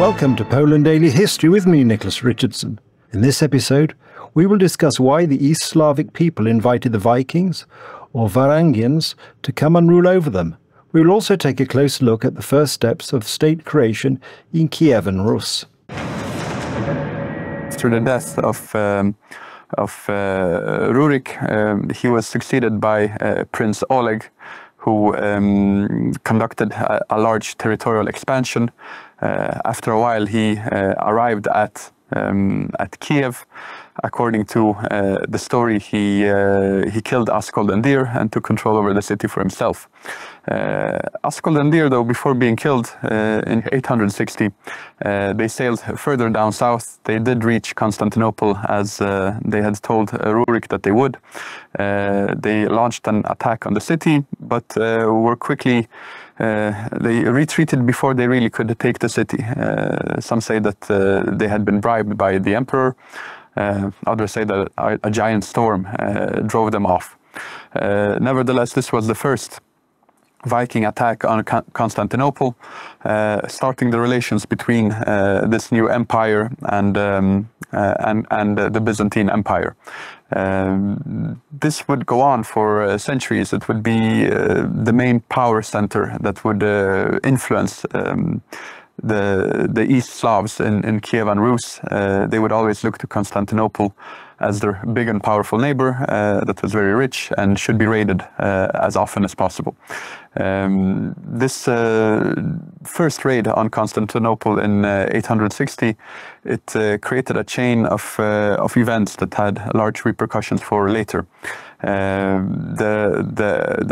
Welcome to Poland Daily History with me, Nicholas Richardson. In this episode, we will discuss why the East Slavic people invited the Vikings, or Varangians, to come and rule over them. We will also take a close look at the first steps of state creation in Kiev and Rus. After the death of Rurik, he was succeeded by Prince Oleg, who conducted a large territorial expansion. After a while, he arrived at Kiev. According to the story, he killed Askoldendir and took control over the city for himself. Askoldendir, though, before being killed in 860, they sailed further down south. They did reach Constantinople, as they had told Rurik that they would. They launched an attack on the city, but were quickly they retreated before they really could take the city. Some say that they had been bribed by the emperor. Others say that a giant storm drove them off. Nevertheless, this was the first Viking attack on Constantinople, starting the relations between this new empire and the Byzantine Empire. This would go on for centuries. It would be the main power center that would influence the East Slavs in Kiev and Rus. They would always look to Constantinople as their big and powerful neighbor that was very rich and should be raided as often as possible. This first raid on Constantinople in 860, it created a chain of events that had large repercussions for later. The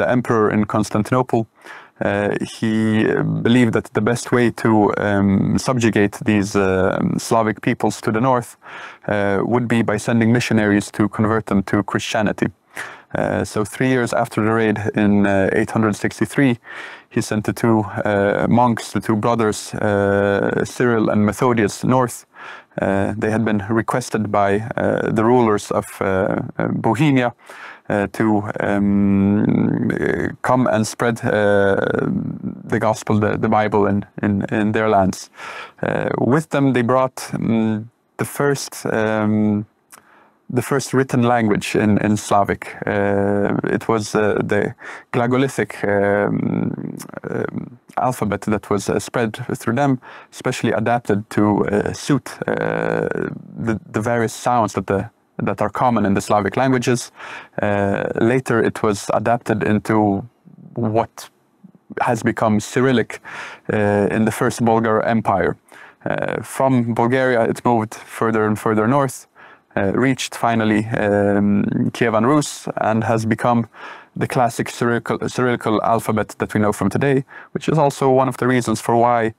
emperor in Constantinople, he believed that the best way to subjugate these Slavic peoples to the north would be by sending missionaries to convert them to Christianity. So 3 years after the raid in 863, he sent the two monks, the two brothers, Cyril and Methodius, north. They had been requested by the rulers of Bohemia to come and spread the gospel, the Bible in their lands. With them, they brought the first written language in Slavic. It was the Glagolithic alphabet that was spread through them, especially adapted to suit the various sounds that are common in the Slavic languages. Later, it was adapted into what has become Cyrillic in the First Bulgar Empire. From Bulgaria, it moved further and further north, reached finally Kiev and Rus, and has become the classic Cyrillical alphabet that we know from today, which is also one of the reasons for why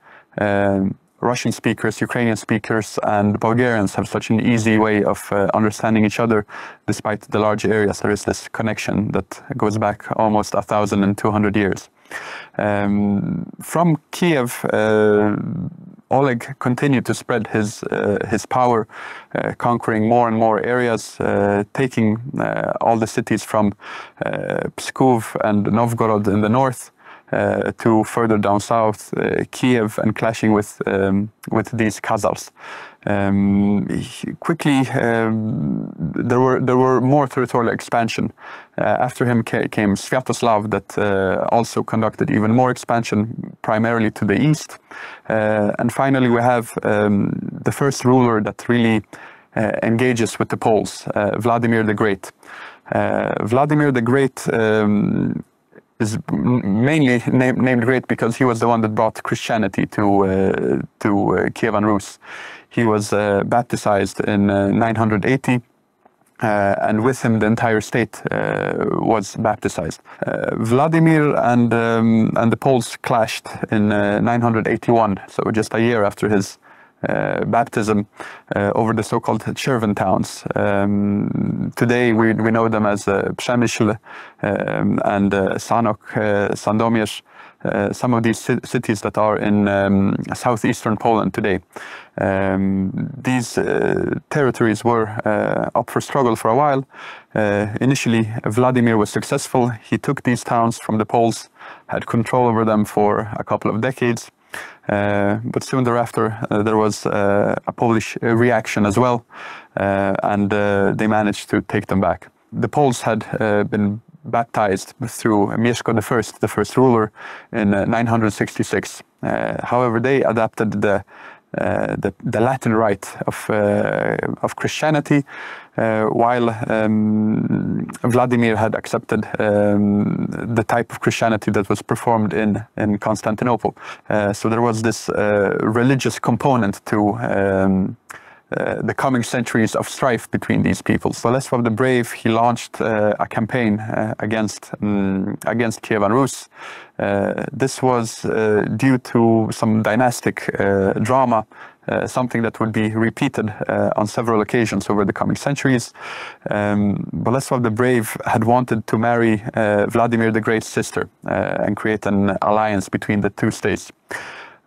Russian speakers, Ukrainian speakers, and Bulgarians have such an easy way of understanding each other, despite the large areas. There is this connection that goes back almost 1,200 years. From Kiev, Oleg continued to spread his power, conquering more and more areas, taking all the cities from Pskov and Novgorod in the north to further down south, Kiev, and clashing with these Khazars. Quickly, there were more territorial expansion. After him came Sviatoslav, that also conducted even more expansion, primarily to the east. And finally, we have the first ruler that really engages with the Poles, Vladimir the Great. Vladimir the Great is mainly named Great because he was the one that brought Christianity to Kiev and Rus. He was baptized in 980, and with him the entire state was baptized. Vladimir and the Poles clashed in 981, so just a year after his baptism, over the so-called Cherven towns. Today we know them as Przemyśl and Sanok, Sandomierz, some of these cities that are in southeastern Poland today. These territories were up for struggle for a while. Initially, Vladimir was successful. He took these towns from the Poles, had control over them for a couple of decades. But soon thereafter, there was a Polish reaction as well, and they managed to take them back. The Poles had been baptized through Mieszko I, the first ruler, in 966. However, they adapted the Latin rite of Christianity, while Vladimir had accepted the type of Christianity that was performed in Constantinople. So there was this religious component to the coming centuries of strife between these peoples. Boleslav the Brave, he launched a campaign against Kievan Rus. This was due to some dynastic drama, something that would be repeated on several occasions over the coming centuries. Boleslav the Brave had wanted to marry Vladimir the Great's sister and create an alliance between the two states.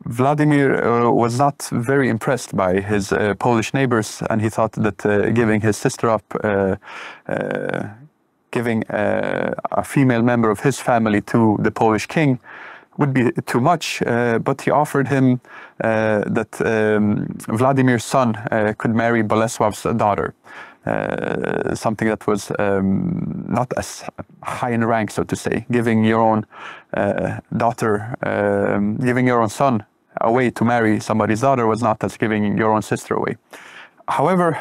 Vladimir was not very impressed by his Polish neighbors, and he thought that giving his sister up, giving a female member of his family to the Polish king would be too much, but he offered him that Vladimir's son could marry Bolesław's daughter. Something that was not as high in rank, so to say. Giving your own daughter, giving your own son away to marry somebody's daughter was not as giving your own sister away. However,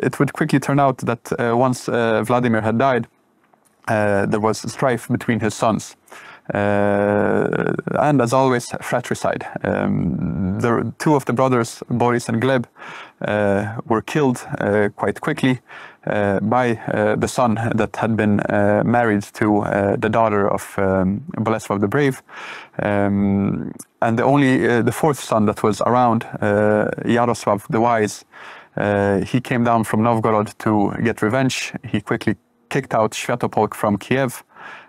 it would quickly turn out that once Vladimir had died, there was strife between his sons. And as always, fratricide. Two of the brothers, Boris and Gleb, were killed quite quickly by the son that had been married to the daughter of Boleslav the Brave. And the fourth son that was around, Yaroslav the Wise, he came down from Novgorod to get revenge. He quickly kicked out Światopolk from Kiev.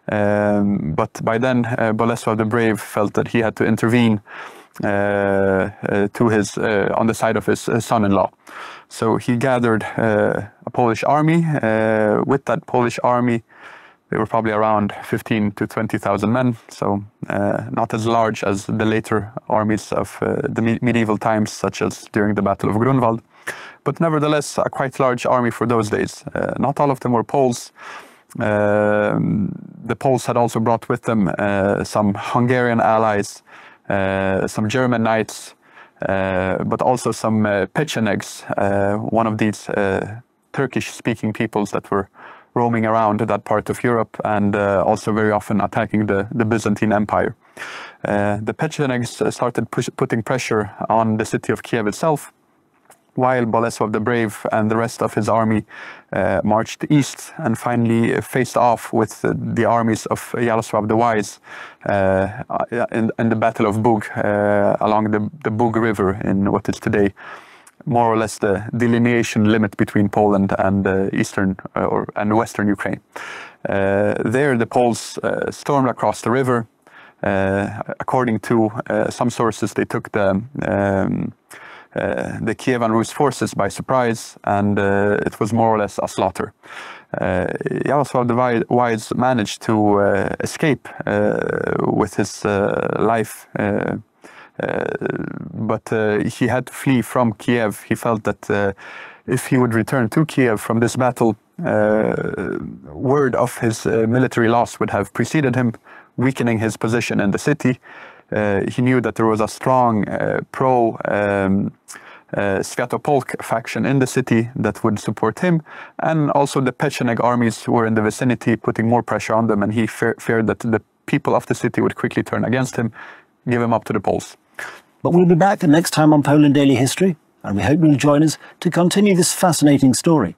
But by then, Boleslav the Brave felt that he had to intervene on the side of his son-in-law. So he gathered a Polish army. With that Polish army, they were probably around 15 to 20,000 men, so not as large as the later armies of the medieval times, such as during the Battle of Grunwald, but nevertheless a quite large army for those days. Not all of them were Poles. The Poles had also brought with them some Hungarian allies, some German knights, but also some Pechenegs, one of these Turkish-speaking peoples that were roaming around that part of Europe and also very often attacking the Byzantine Empire. The Pechenegs started putting pressure on the city of Kiev itself, while Boleslav the Brave and the rest of his army marched east and finally faced off with the armies of Yaroslav the Wise in the Battle of Bug along the Bug River in what is today more or less the delineation limit between Poland and eastern and western Ukraine. There the Poles stormed across the river. According to some sources, they took the Kievan Rus forces by surprise, and it was more or less a slaughter. Yaroslav the Wise managed to escape with his life, but he had to flee from Kiev. He felt that if he would return to Kiev from this battle, word of his military loss would have preceded him, weakening his position in the city. He knew that there was a strong pro-Światopolk faction in the city that would support him, and also the Pecheneg armies were in the vicinity, putting more pressure on them, and he feared that the people of the city would quickly turn against him, give him up to the Poles. But we'll be back next time on Poland Daily History, and we hope you'll join us to continue this fascinating story.